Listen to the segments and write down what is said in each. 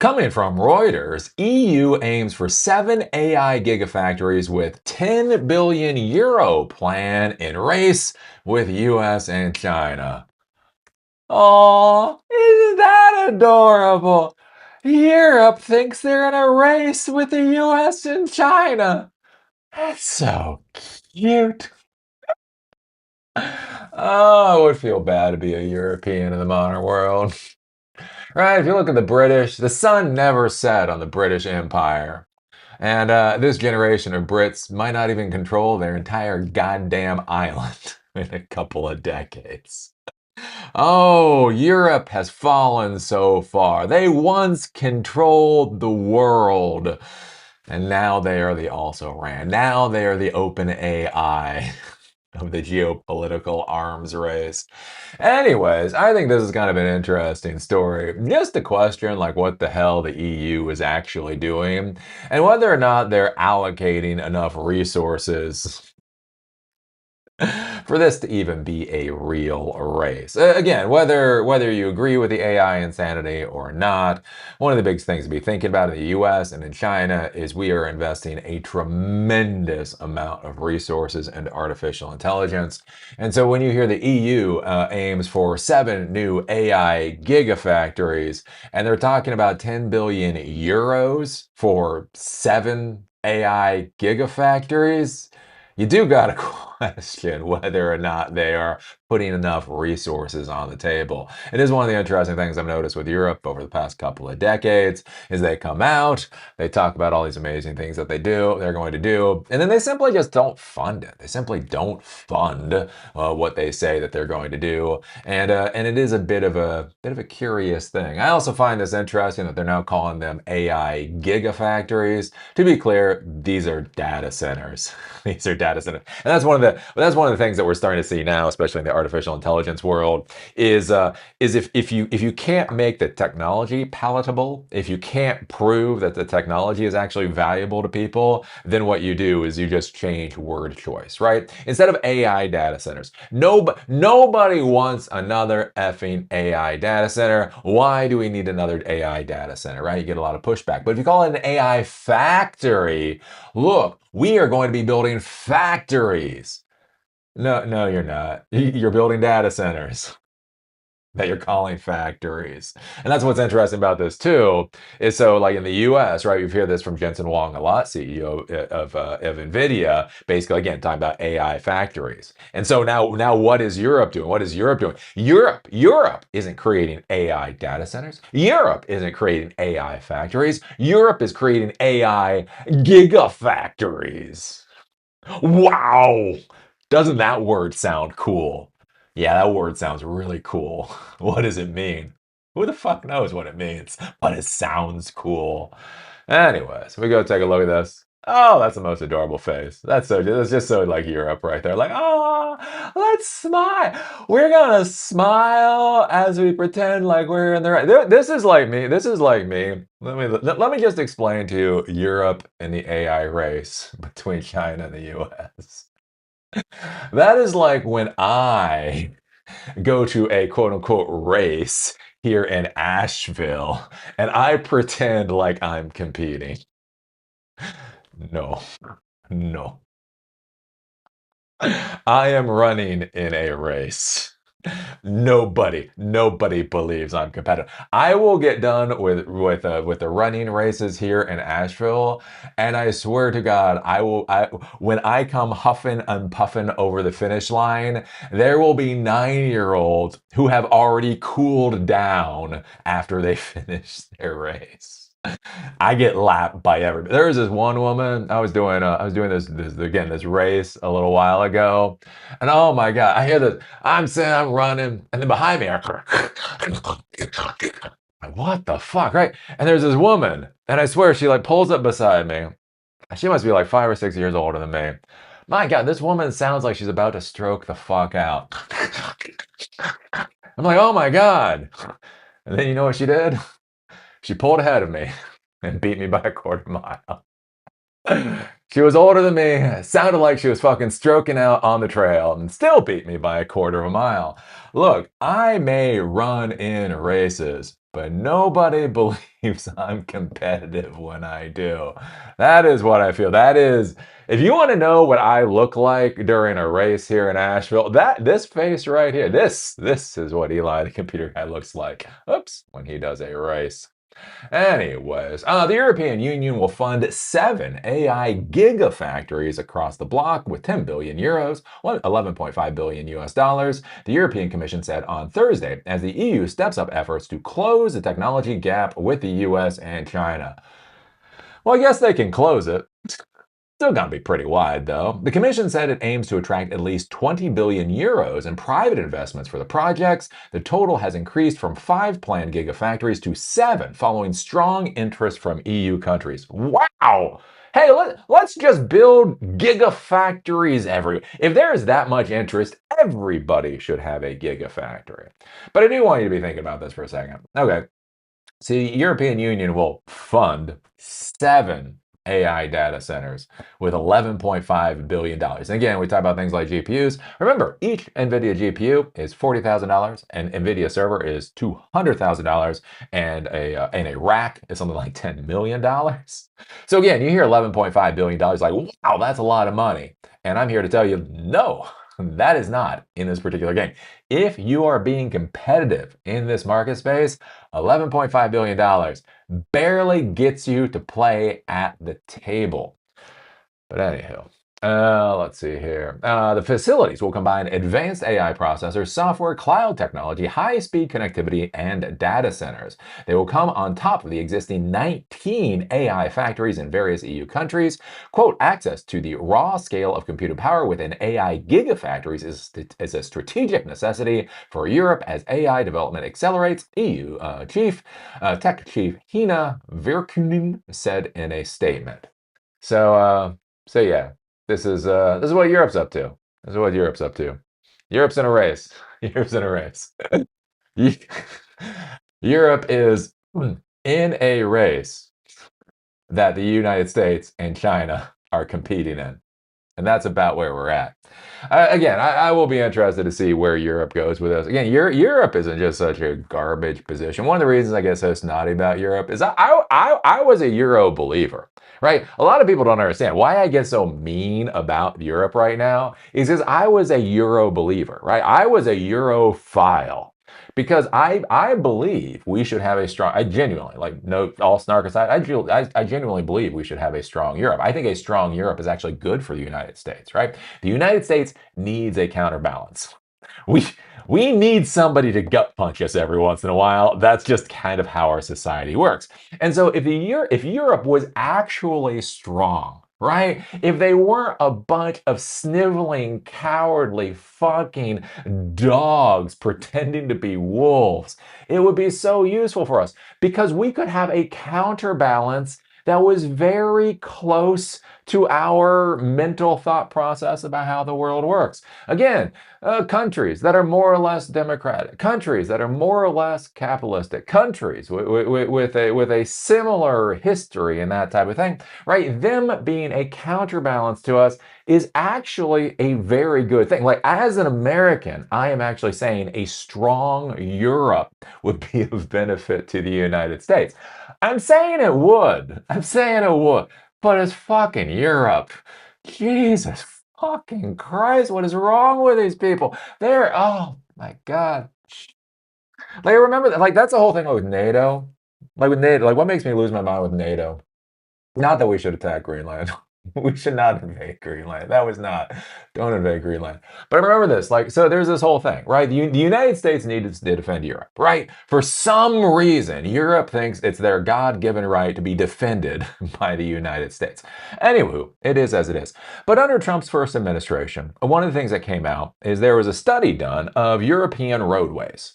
Coming from Reuters, EU aims for 7 AI gigafactories with 10 billion euro plan in race with US and China. Oh, isn't that adorable? Europe thinks they're in a race with the US and China. That's so cute. Oh, I would feel bad to be a European in the modern world. Right? If you look at the British, the sun never set on the British Empire. And this generation of Brits might not even control their entire goddamn island in a couple of decades. Oh, Europe has fallen so far. They once controlled the world. And now they are the also ran. Now they are the open AI of the geopolitical arms race. Anyways, I think this is kind of an interesting story. Just a question like what the hell the EU is actually doing and whether or not they're allocating enough resources for this to even be a real race. Again, whether you agree with the AI insanity or not, one of the big things to be thinking about in the US and in China is we are investing a tremendous amount of resources into artificial intelligence. And so when you hear the EU aims for 7 new AI gigafactories, and they're talking about 10 billion euros for 7 AI gigafactories, you do got to question whether or not they are putting enough resources on the table. It is one of the interesting things I've noticed with Europe over the past couple of decades is they come out, they talk about all these amazing things that they're going to do, and then they simply just don't fund it. They simply don't fund what they say that they're going to do, and it is a bit of a curious thing. I also find this interesting that they're now calling them AI gigafactories. To be clear, these are data centers. These are data centers, and that's one of the things that we're starting to see now, especially in the artificial intelligence world, is if you can't make the technology palatable, if you can't prove that the technology is actually valuable to people, then what you do is you just change word choice, right? Instead of AI data centers, nobody wants another effing AI data center. Why do we need another AI data center, right? You get a lot of pushback. But if you call it an AI factory, look, we are going to be building factories. No, no, you're not. You're building data centers that you're calling factories. And that's what's interesting about this too, is so like in the US, right, you've heard this from Jensen Huang a lot, CEO of NVIDIA, basically again, talking about AI factories. And so now what is Europe doing? What is Europe doing? Europe isn't creating AI data centers. Europe isn't creating AI factories. Europe is creating AI gigafactories. Wow! Doesn't that word sound cool? Yeah, that word sounds really cool. What does it mean? Who the fuck knows what it means? But it sounds cool. Anyways, we go take a look at this. Oh, that's the most adorable face. That's just so like Europe right there. Like, oh, let's smile. We're gonna smile as we pretend like we're in the right. This is like me. This is like me. Let me just explain to you Europe and the AI race between China and the US. That is like when I go to a quote unquote race here in Asheville and I pretend like I'm competing. No, no. I am running in a race. Nobody believes I'm competitive. I will get done with the running races here in Asheville, and I swear to God, when I come huffing and puffing over the finish line, there will be 9-year-olds who have already cooled down after they finish their race. I get lapped by everybody. There was this one woman I was doing this race a little while ago, and oh my God, I hear this. I'm saying I'm running, and then behind me, what the fuck, right? And there's this woman, and I swear she like pulls up beside me. She must be like 5 or 6 years older than me. My God, this woman sounds like she's about to stroke the fuck out. I'm like, oh my God. And then you know what she did? She pulled ahead of me and beat me by a quarter mile. She was older than me, sounded like she was fucking stroking out on the trail, and still beat me by a quarter of a mile. Look, I may run in races, but nobody believes I'm competitive when I do. That is what I feel. That is, if you want to know what I look like during a race here in Asheville, this face right here, this is what Eli the computer guy looks like. Oops, when he does a race. Anyways, the European Union will fund 7 AI gigafactories across the bloc with 10 billion euros, 11.5 billion US dollars, the European Commission said on Thursday, as the EU steps up efforts to close the technology gap with the US and China. Well, I guess they can close it. Still gonna be pretty wide, though. The Commission said it aims to attract at least 20 billion euros in private investments for the projects. The total has increased from 5 planned gigafactories to 7, following strong interest from EU countries. Wow! Hey, let's just build gigafactories everywhere. If there is that much interest, everybody should have a gigafactory. But I do want you to be thinking about this for a second. Okay, see, European Union will fund 7 AI data centers with $11.5 billion. And again, we talk about things like GPUs. Remember, each NVIDIA GPU is $40,000, and NVIDIA server is $200,000, and a rack is something like $10 million. So again, you hear $11.5 billion, like, wow, that's a lot of money. And I'm here to tell you, no, that is not in this particular game. If you are being competitive in this market space, $11.5 billion barely gets you to play at the table. But anyhow, let's see here. The facilities will combine advanced AI processors, software, cloud technology, high-speed connectivity, and data centers. They will come on top of the existing 19 AI factories in various EU countries. Quote, access to the raw scale of computing power within AI gigafactories is a strategic necessity for Europe as AI development accelerates, EU Tech Chief Hina Virkkunen said in a statement. So yeah, this is what Europe's up to. This is what Europe's up to. Europe's in a race. Europe's in a race. Europe is in a race that the United States and China are competing in. And that's about where we're at. Again, I will be interested to see where Europe goes with this. Again, Europe isn't just such a garbage position. One of the reasons I get so snotty about Europe is I was a Euro believer, right? A lot of people don't understand why I get so mean about Europe right now is because I was a Euro believer, right? I was a Europhile. Because I believe we should have a strong, I genuinely, like, no, all snark aside, I genuinely believe we should have a strong Europe. I think a strong Europe is actually good for the United States, right? The United States needs a counterbalance. We we need somebody to gut punch us every once in a while. That's just kind of how our society works. And so if Europe was actually strong, right? If they weren't a bunch of sniveling, cowardly, fucking dogs pretending to be wolves, it would be so useful for us because we could have a counterbalance that was very close to our mental thought process about how the world works. Again, countries that are more or less democratic, countries that are more or less capitalistic, countries with a similar history and that type of thing, right? Them being a counterbalance to us is actually a very good thing. Like, as an American, I am actually saying a strong Europe would be of benefit to the United States. I'm saying it would. I'm saying it would. But it's fucking Europe. Jesus fucking Christ, what is wrong with these people? They're, oh my God. Like, I remember that, like, that's the whole thing with NATO. Like, with NATO, like, what makes me lose my mind with NATO? Not that we should attack Greenland. We should not invade Greenland. That was not. Don't invade Greenland. But remember this, like, so there's this whole thing, right? The United States needed to defend Europe, right? For some reason, Europe thinks it's their God-given right to be defended by the United States. Anywho, it is as it is. But under Trump's first administration, one of the things that came out is there was a study done of European roadways.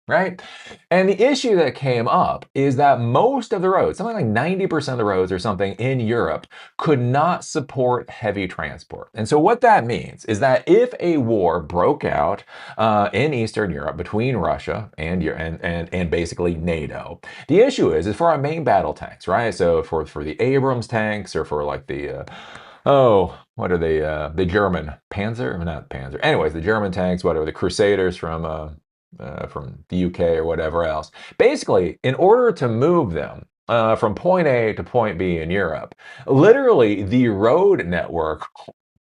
Right? And the issue that came up is that most of the roads, something like 90% of the roads or something in Europe, could not support heavy transport. And so what that means is that if a war broke out in Eastern Europe between Russia and basically NATO, the issue is for our main battle tanks, right? So for the Abrams tanks or for like the what are they? The German Panzer? Not Panzer. Anyways, the German tanks, whatever, the Crusaders from from the UK or whatever else. Basically, in order to move them from point A to point B in Europe, literally the road network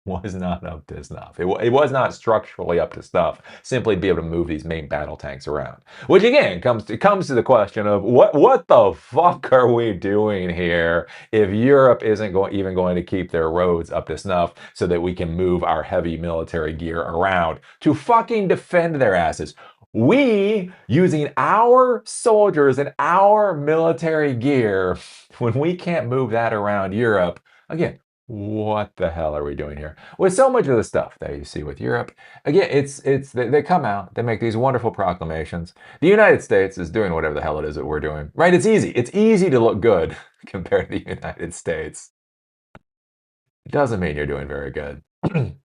was not up to snuff. It was not structurally up to snuff. Simply to be able to move these main battle tanks around, which again comes to the question of what the fuck are we doing here if Europe isn't even going to keep their roads up to snuff so that we can move our heavy military gear around to fucking defend their asses. We, using our soldiers and our military gear, when we can't move that around Europe, again, what the hell are we doing here? With so much of the stuff that you see with Europe, again, they come out, they make these wonderful proclamations. The United States is doing whatever the hell it is that we're doing, right? It's easy. It's easy to look good compared to the United States. It doesn't mean you're doing very good.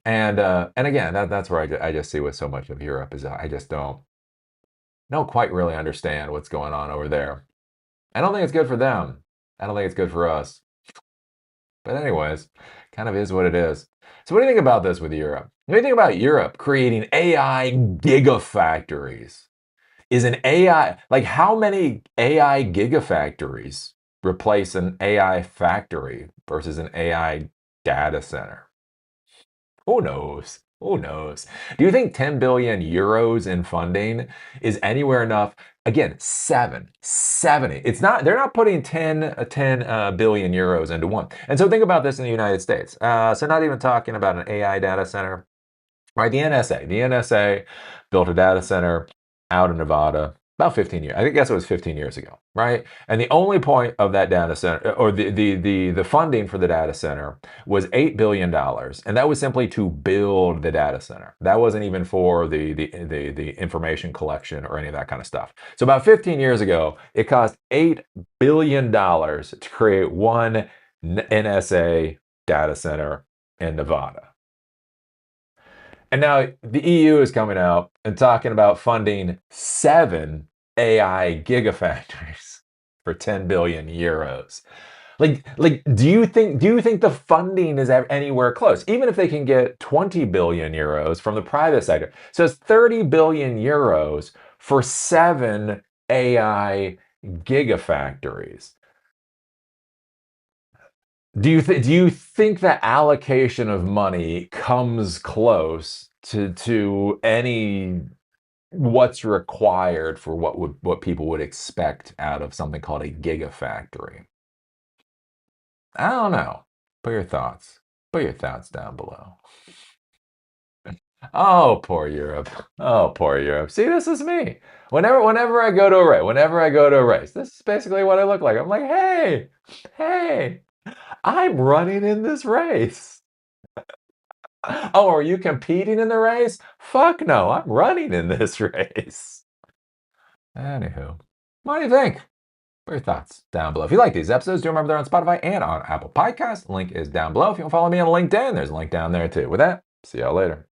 And again, that's where I just see with so much of Europe is I just don't quite really understand what's going on over there. I don't think it's good for them. I don't think it's good for us. But anyways, kind of is what it is. So what do you think about this with Europe? What do you think about Europe creating AI gigafactories? Is an AI, like how many AI gigafactories replace an AI factory versus an AI data center? Who knows? Who knows? Do you think 10 billion euros in funding is anywhere enough? Again, 70. It's not, they're not putting 10 billion euros into one. And so think about this in the United States. So not even talking about an AI data center, right? The NSA built a data center out in Nevada about 15 years. I guess it was 15 years ago, right? And the only point of that data center, or the funding for the data center, was $8 billion, and that was simply to build the data center. That wasn't even for the information collection or any of that kind of stuff. So about 15 years ago, it cost $8 billion to create one NSA data center in Nevada. And now the EU is coming out and talking about funding 7 AI gigafactories for 10 billion euros. Like, do you think the funding is anywhere close? Even if they can get 20 billion euros from the private sector, so it's 30 billion euros for 7 AI gigafactories. Do you think that allocation of money comes close to any what's required for what people would expect out of something called a gigafactory? I don't know. Put your thoughts. Put your thoughts down below. Oh, poor Europe. Oh, poor Europe. See, this is me. Whenever I go to a race, this is basically what I look like. I'm like, hey, I'm running in this race. Oh, are you competing in the race? Fuck no, I'm running in this race. Anywho, what do you think? Put your thoughts down below. If you like these episodes, do remember they're on Spotify and on Apple Podcasts. The link is down below. If you want to follow me on LinkedIn, there's a link down there too. With that, see y'all later.